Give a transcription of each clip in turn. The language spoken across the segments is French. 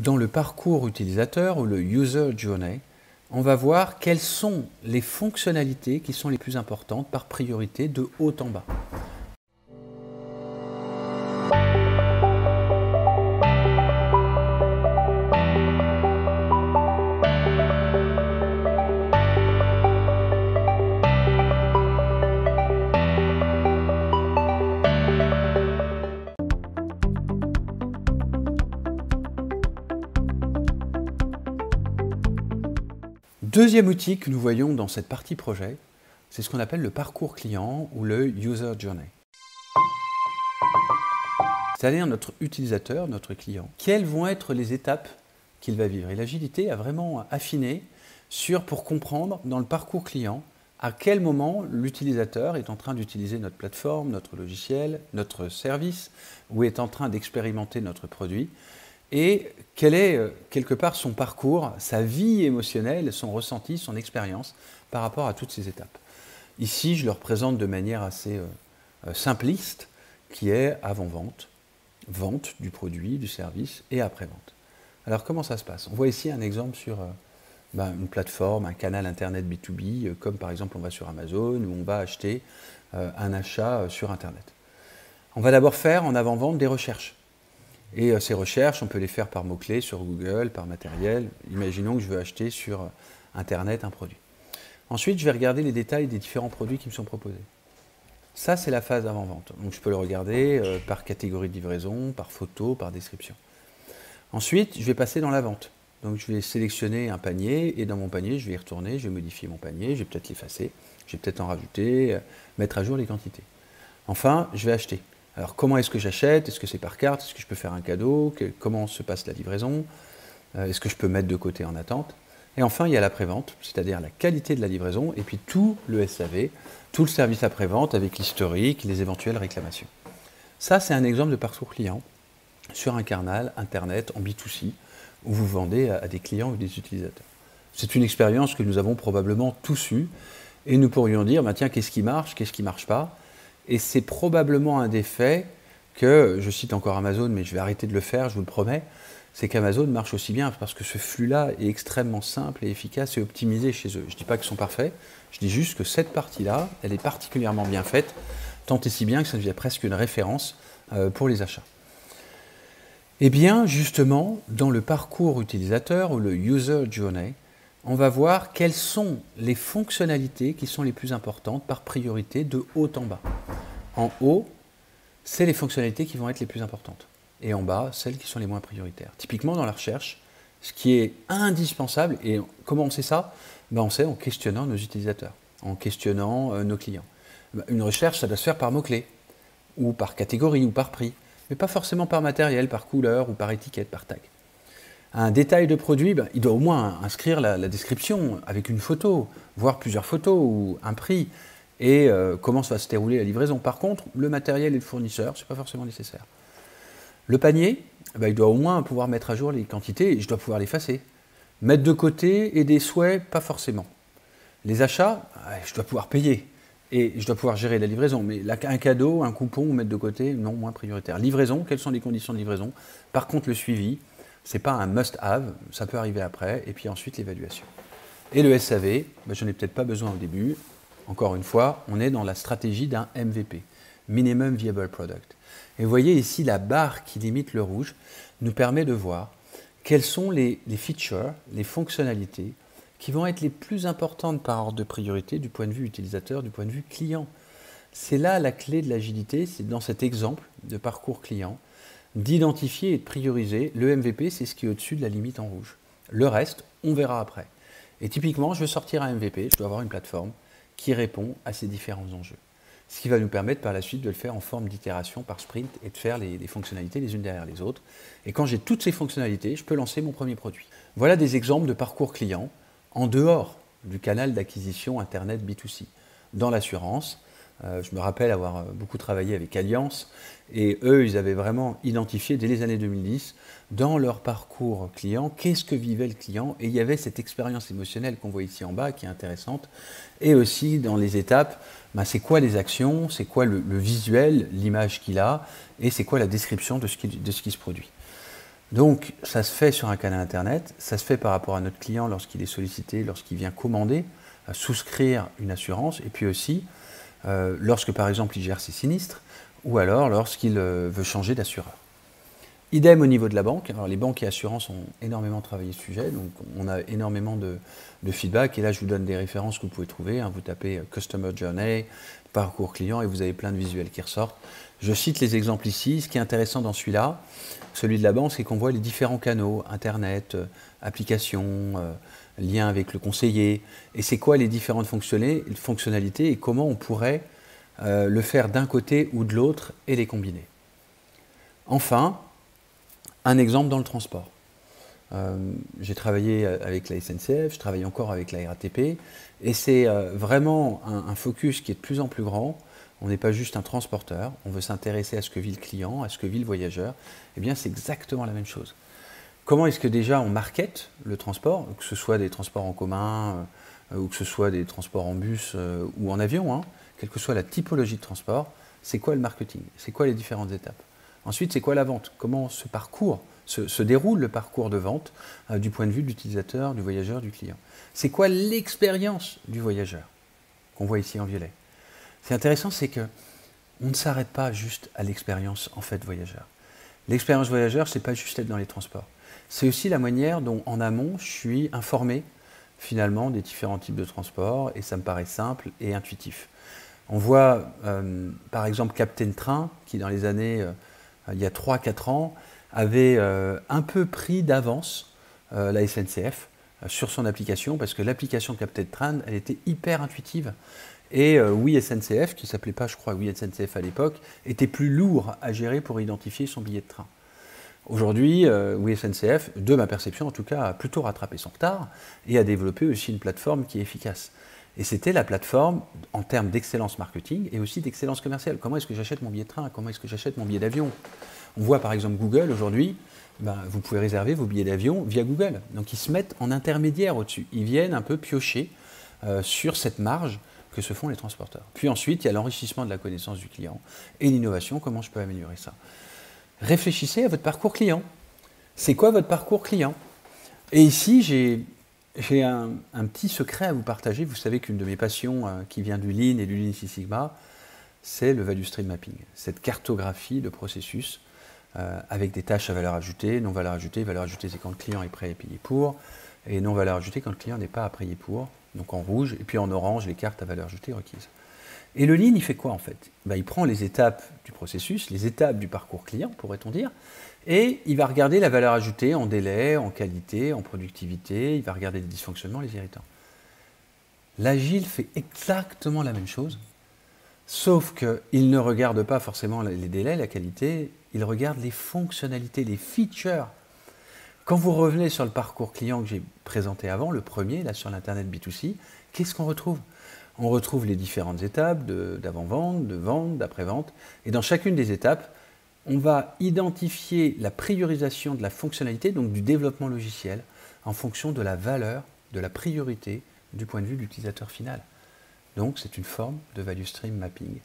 dans le parcours utilisateur ou le User Journey, on va voir quelles sont les fonctionnalités qui sont les plus importantes par priorité de haut en bas. Deuxième outil que nous voyons dans cette partie projet, c'est ce qu'on appelle le parcours client ou le User Journey. C'est-à-dire notre utilisateur, notre client. Quelles vont être les étapes qu'il va vivre? Et l'agilité a vraiment affiné pour comprendre dans le parcours client à quel moment l'utilisateur est en train d'utiliser notre plateforme, notre logiciel, notre service, ou est en train d'expérimenter notre produit. Et quel est quelque part son parcours, sa vie émotionnelle, son ressenti, son expérience par rapport à toutes ces étapes. Ici, je le représente de manière assez simpliste, qui est avant-vente, vente du produit, du service et après-vente. Alors comment ça se passe? On voit ici un exemple sur une plateforme, un canal internet B2B, comme par exemple on va sur Amazon où on va acheter un achat sur Internet. On va d'abord faire en avant-vente des recherches. Et ces recherches, on peut les faire par mots-clés sur Google, par matériel. Imaginons que je veux acheter sur Internet un produit. Ensuite, je vais regarder les détails des différents produits qui me sont proposés. Ça, c'est la phase avant-vente. Donc, je peux le regarder par catégorie de livraison, par photo, par description. Ensuite, je vais passer dans la vente. Donc, je vais sélectionner un panier et dans mon panier, je vais y retourner, je vais modifier mon panier, je vais peut-être l'effacer, je vais peut-être en rajouter, mettre à jour les quantités. Enfin, je vais acheter. Alors, comment est-ce que j'achète? Est-ce que c'est par carte? Est-ce que je peux faire un cadeau? Comment se passe la livraison? Est-ce que je peux mettre de côté en attente? Et enfin, il y a l'après-vente, c'est-à-dire la qualité de la livraison, et puis tout le SAV, tout le service après-vente avec l'historique, les éventuelles réclamations. Ça, c'est un exemple de parcours client sur un canal Internet en B2C, où vous vendez à des clients ou des utilisateurs. C'est une expérience que nous avons probablement tous eue, et nous pourrions dire, tiens, qu'est-ce qui marche ne marche pas? Et c'est probablement un des faits que, je cite encore Amazon, mais je vais arrêter de le faire, je vous le promets, c'est qu'Amazon marche aussi bien parce que ce flux-là est extrêmement simple et efficace et optimisé chez eux. Je ne dis pas qu'ils sont parfaits, je dis juste que cette partie-là, elle est particulièrement bien faite, tant et si bien que ça devient presque une référence pour les achats. Eh bien, justement, dans le parcours utilisateur ou le User Journey, on va voir quelles sont les fonctionnalités qui sont les plus importantes par priorité de haut en bas. En haut, c'est les fonctionnalités qui vont être les plus importantes. Et en bas, celles qui sont les moins prioritaires. Typiquement, dans la recherche, ce qui est indispensable, et comment on sait ça? On sait en questionnant nos utilisateurs, en questionnant nos clients. Une recherche, ça doit se faire par mots-clés, ou par catégorie, ou par prix, mais pas forcément par matériel, par couleur, ou par étiquette, par tag. Un détail de produit, il doit au moins inscrire la description avec une photo, voire plusieurs photos ou un prix, et comment ça va se dérouler la livraison. Par contre, le matériel et le fournisseur, ce n'est pas forcément nécessaire. Le panier, il doit au moins pouvoir mettre à jour les quantités et je dois pouvoir l'effacer. Mettre de côté et des souhaits, pas forcément. Les achats, je dois pouvoir payer et je dois pouvoir gérer la livraison. Mais un cadeau, un coupon ou mettre de côté, non, moins prioritaire. Livraison, quelles sont les conditions de livraison? Par contre, le suivi, ce n'est pas un must-have, ça peut arriver après, et puis ensuite l'évaluation. Et le SAV, je n'en ai peut-être pas besoin au début. Encore une fois, on est dans la stratégie d'un MVP, Minimum Viable Product. Et vous voyez ici la barre qui limite le rouge nous permet de voir quelles sont les features, les fonctionnalités qui vont être les plus importantes par ordre de priorité du point de vue utilisateur, du point de vue client. C'est là la clé de l'agilité, c'est dans cet exemple de parcours client, d'identifier et de prioriser. Le MVP, c'est ce qui est au-dessus de la limite en rouge. Le reste, on verra après. Et typiquement, je veux sortir un MVP, je dois avoir une plateforme qui répond à ces différents enjeux. Ce qui va nous permettre par la suite de le faire en forme d'itération par sprint et de faire les fonctionnalités les unes derrière les autres. Et quand j'ai toutes ces fonctionnalités, je peux lancer mon premier produit. Voilà des exemples de parcours client en dehors du canal d'acquisition Internet B2C. Dans l'assurance, je me rappelle avoir beaucoup travaillé avec Allianz et eux, ils avaient vraiment identifié dès les années 2010 dans leur parcours client, qu'est-ce que vivait le client, et il y avait cette expérience émotionnelle qu'on voit ici en bas qui est intéressante, et aussi dans les étapes, c'est quoi les actions, c'est quoi le visuel, l'image qu'il a, et c'est quoi la description de ce qui se produit. Donc, ça se fait sur un canal Internet, ça se fait par rapport à notre client lorsqu'il est sollicité, lorsqu'il vient commander, souscrire une assurance, et puis aussi lorsque, par exemple, il gère ses sinistres, ou alors lorsqu'il veut changer d'assureur. Idem au niveau de la banque. Alors, les banques et assurances ont énormément travaillé ce sujet, donc on a énormément de feedback, et là, je vous donne des références que vous pouvez trouver. Vous tapez Customer Journey, parcours client, et vous avez plein de visuels qui ressortent. Je cite les exemples ici. Ce qui est intéressant dans celui-là, celui de la banque, c'est qu'on voit les différents canaux, Internet, applications, lien avec le conseiller, et c'est quoi les différentes fonctionnalités et comment on pourrait le faire d'un côté ou de l'autre et les combiner. Enfin, un exemple dans le transport. J'ai travaillé avec la SNCF, je travaille encore avec la RATP, et c'est vraiment un focus qui est de plus en plus grand. On n'est pas juste un transporteur, on veut s'intéresser à ce que vit le client, à ce que vit le voyageur. Eh bien, c'est exactement la même chose. Comment est-ce que déjà on market le transport, que ce soit des transports en commun, ou que ce soit des transports en bus ou en avion, quelle que soit la typologie de transport, c'est quoi le marketing? C'est quoi les différentes étapes? Ensuite, c'est quoi la vente? Comment se déroule le parcours de vente du point de vue de l'utilisateur, du voyageur, du client? C'est quoi l'expérience du voyageur qu'on voit ici en violet? Ce qui est intéressant, c'est qu'on ne s'arrête pas juste à l'expérience en fait voyageur. L'expérience voyageur, c'est pas juste être dans les transports. C'est aussi la manière dont en amont, je suis informé finalement des différents types de transports, et ça me paraît simple et intuitif. On voit par exemple Captain Train, qui dans les années, il y a 3-4 ans, avait un peu pris d'avance la SNCF sur son application, parce que l'application Captain Train, elle était hyper intuitive. Et Oui SNCF, qui ne s'appelait pas, je crois, Oui SNCF à l'époque, était plus lourd à gérer pour identifier son billet de train. Aujourd'hui, Oui SNCF, de ma perception en tout cas, a plutôt rattrapé son retard et a développé aussi une plateforme qui est efficace. Et c'était la plateforme en termes d'excellence marketing et aussi d'excellence commerciale. Comment est-ce que j'achète mon billet de train? Comment est-ce que j'achète mon billet d'avion? On voit par exemple Google aujourd'hui, vous pouvez réserver vos billets d'avion via Google. Donc ils se mettent en intermédiaire au-dessus. Ils viennent un peu piocher sur cette marge que se font les transporteurs. Puis ensuite, il y a l'enrichissement de la connaissance du client et l'innovation, comment je peux améliorer ça. Réfléchissez à votre parcours client. C'est quoi votre parcours client? Et ici, j'ai un petit secret à vous partager. Vous savez qu'une de mes passions qui vient du Lean et du Lean Six Sigma, c'est le Value Stream Mapping, cette cartographie de processus avec des tâches à valeur ajoutée, non valeur ajoutée. Valeur ajoutée, c'est quand le client est prêt à payer pour, et non valeur ajoutée quand le client n'est pas à payer pour, donc en rouge, et puis en orange, les cartes à valeur ajoutée requises. Et le Lean, il fait quoi en fait? Il prend les étapes du processus, les étapes du parcours client, pourrait-on dire, et il va regarder la valeur ajoutée en délai, en qualité, en productivité, il va regarder les dysfonctionnements, les irritants. L'Agile fait exactement la même chose, sauf qu'il ne regarde pas forcément les délais, la qualité, il regarde les fonctionnalités, les features. Quand vous revenez sur le parcours client que j'ai présenté avant, le premier, là sur l'Internet B2C, qu'est-ce qu'on retrouve? On retrouve les différentes étapes d'avant-vente, de vente, d'après-vente. Et dans chacune des étapes, on va identifier la priorisation de la fonctionnalité, donc du développement logiciel, en fonction de la valeur, de la priorité du point de vue de l'utilisateur final. Donc c'est une forme de value stream mapping,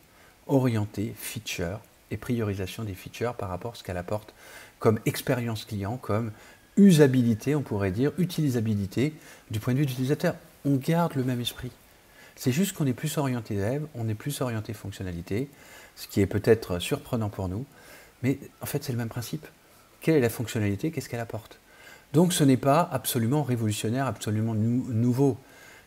orienté feature et priorisation des features par rapport à ce qu'elle apporte comme expérience client, comme usabilité, on pourrait dire, utilisabilité du point de vue de l'utilisateur. On garde le même esprit. C'est juste qu'on est plus orienté dev, on est plus orienté fonctionnalité, ce qui est peut-être surprenant pour nous, mais en fait c'est le même principe. Quelle est la fonctionnalité? Qu'est-ce qu'elle apporte? Donc ce n'est pas absolument révolutionnaire, absolument nouveau.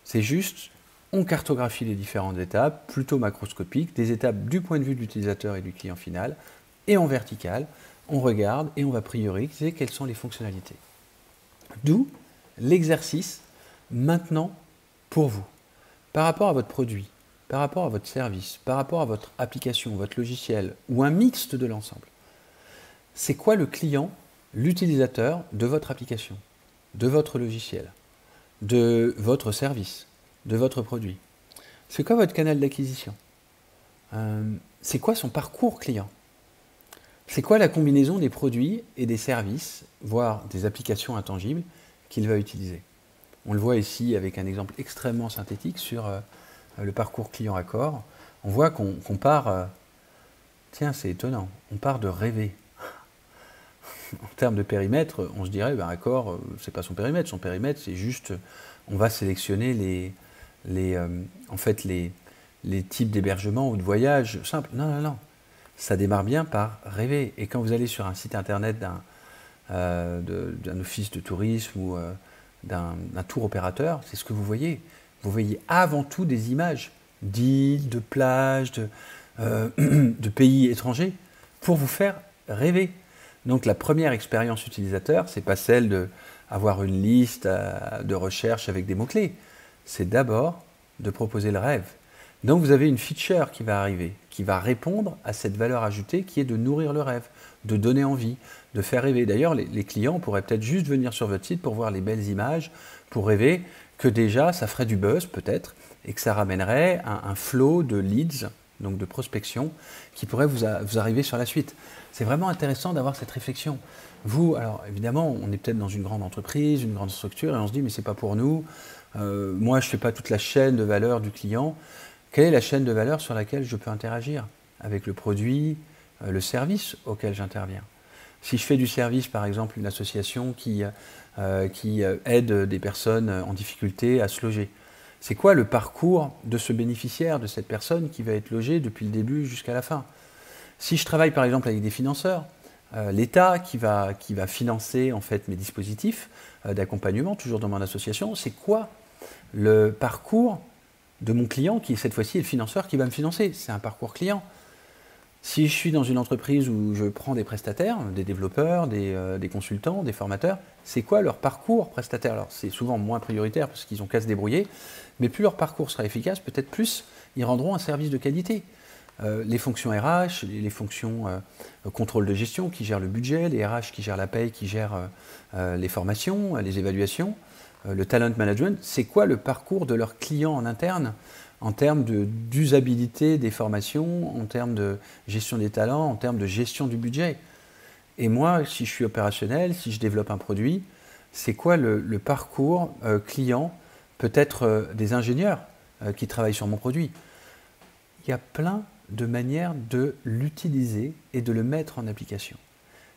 C'est juste, on cartographie les différentes étapes, plutôt macroscopiques, des étapes du point de vue de l'utilisateur et du client final, et en vertical, on regarde et on va prioriser quelles sont les fonctionnalités. D'où l'exercice maintenant pour vous. Par rapport à votre produit, par rapport à votre service, par rapport à votre application, votre logiciel, ou un mixte de l'ensemble, c'est quoi le client, l'utilisateur de votre application, de votre logiciel, de votre service, de votre produit? C'est quoi votre canal d'acquisition? C'est quoi son parcours client? C'est quoi la combinaison des produits et des services, voire des applications intangibles qu'il va utiliser? On le voit ici avec un exemple extrêmement synthétique sur le parcours client Accor. On voit qu'on part, tiens c'est étonnant, on part de rêver. en termes de périmètre, on se dirait, ben, Accor, c'est pas son périmètre. Son périmètre, c'est juste, on va sélectionner en fait, les types d'hébergement ou de voyage simples. Non, non, non. Ça démarre bien par rêver. Et quand vous allez sur un site internet d'un office de tourisme ou d'un tour opérateur, c'est ce que vous voyez. Vous voyez avant tout des images d'îles, de plages, de pays étrangers pour vous faire rêver. Donc la première expérience utilisateur, c'est pas celle d'avoir une liste de recherche avec des mots-clés. C'est d'abord de proposer le rêve. Donc vous avez une feature qui va arriver, qui va répondre à cette valeur ajoutée qui est de nourrir le rêve, de donner envie, de faire rêver. D'ailleurs, les clients pourraient peut-être juste venir sur votre site pour voir les belles images, pour rêver que déjà ça ferait du buzz peut-être et que ça ramènerait un flow de leads, donc de prospection, qui pourrait vous arriver sur la suite. C'est vraiment intéressant d'avoir cette réflexion. Vous, alors évidemment, on est peut-être dans une grande entreprise, une grande structure, et on se dit mais c'est pas pour nous. Moi, je fais pas toute la chaîne de valeur du client. Quelle est la chaîne de valeur sur laquelle je peux interagir avec le produit, le service auquel j'interviens? Si je fais du service, par exemple, une association qui aide des personnes en difficulté à se loger, c'est quoi le parcours de ce bénéficiaire, de cette personne qui va être logée depuis le début jusqu'à la fin? Si je travaille par exemple avec des financeurs, l'État qui va financer en fait mes dispositifs d'accompagnement, toujours dans mon association, c'est quoi le parcours de mon client qui cette fois-ci est le financeur qui va me financer? C'est un parcours client. Si je suis dans une entreprise où je prends des prestataires, des développeurs, des consultants, des formateurs, c'est quoi leur parcours prestataire? Alors c'est souvent moins prioritaire parce qu'ils ont qu'à se débrouiller, mais plus leur parcours sera efficace, peut-être plus ils rendront un service de qualité. Les fonctions RH, les fonctions contrôle de gestion qui gèrent le budget, les RH qui gèrent la paye, qui gèrent les formations, les évaluations, le talent management, c'est quoi le parcours de leurs clients en interne en termes d'usabilité des formations, en termes de gestion des talents, en termes de gestion du budget. Et moi, si je suis opérationnel, si je développe un produit, c'est quoi le parcours client, peut-être des ingénieurs qui travaillent sur mon produit. Il y a plein de manières de l'utiliser et de le mettre en application.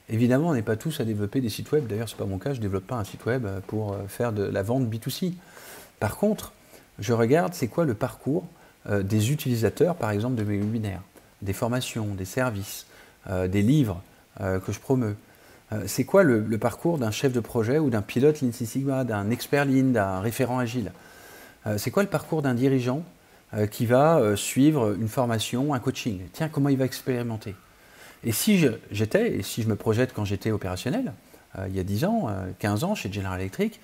Évidemment, on n'est pas tous à développer des sites web. D'ailleurs, ce n'est pas mon cas, je ne développe pas un site web pour faire de la vente B2C. Par contre, je regarde c'est quoi le parcours des utilisateurs, par exemple, de mes webinaires, des formations, des services, des livres que je promeux. C'est quoi le parcours d'un chef de projet ou d'un pilote Lean Six Sigma, d'un expert Lean, d'un référent agile? C'est quoi le parcours d'un dirigeant qui va suivre une formation, un coaching? Tiens, comment il va expérimenter? Et si j'étais, et si je me projette quand j'étais opérationnel, il y a 10 ans, 15 ans chez General Electric,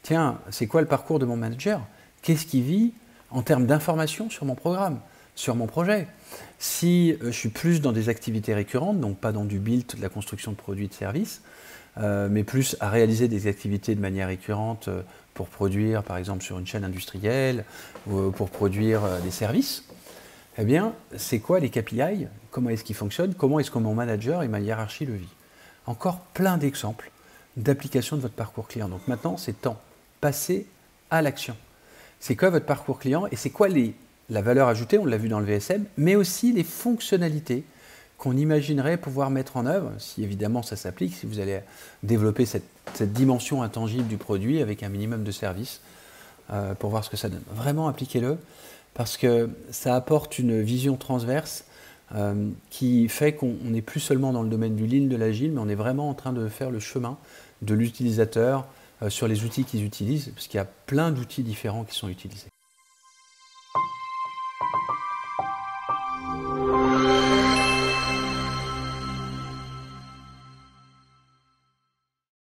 tiens, c'est quoi le parcours de mon manager? Qu'est-ce qu'il vit en termes d'information sur mon programme, sur mon projet? Si je suis plus dans des activités récurrentes, donc pas dans du build, de la construction de produits et de services, mais plus à réaliser des activités de manière récurrente pour produire, par exemple, sur une chaîne industrielle, ou pour produire des services, eh bien, c'est quoi les KPI? Comment est-ce qu'ils fonctionnent? Comment est-ce que mon manager et ma hiérarchie le vit? Encore plein d'exemples d'application de votre parcours client. Donc maintenant, c'est temps. Passez à l'action. C'est quoi votre parcours client et c'est quoi la valeur ajoutée, on l'a vu dans le VSM, mais aussi les fonctionnalités qu'on imaginerait pouvoir mettre en œuvre, si évidemment ça s'applique, si vous allez développer cette dimension intangible du produit avec un minimum de services pour voir ce que ça donne. Vraiment appliquez-le parce que ça apporte une vision transverse qui fait qu'on n'est plus seulement dans le domaine du lean, de l'agile, mais on est vraiment en train de faire le chemin de l'utilisateur sur les outils qu'ils utilisent, parce qu'il y a plein d'outils différents qui sont utilisés.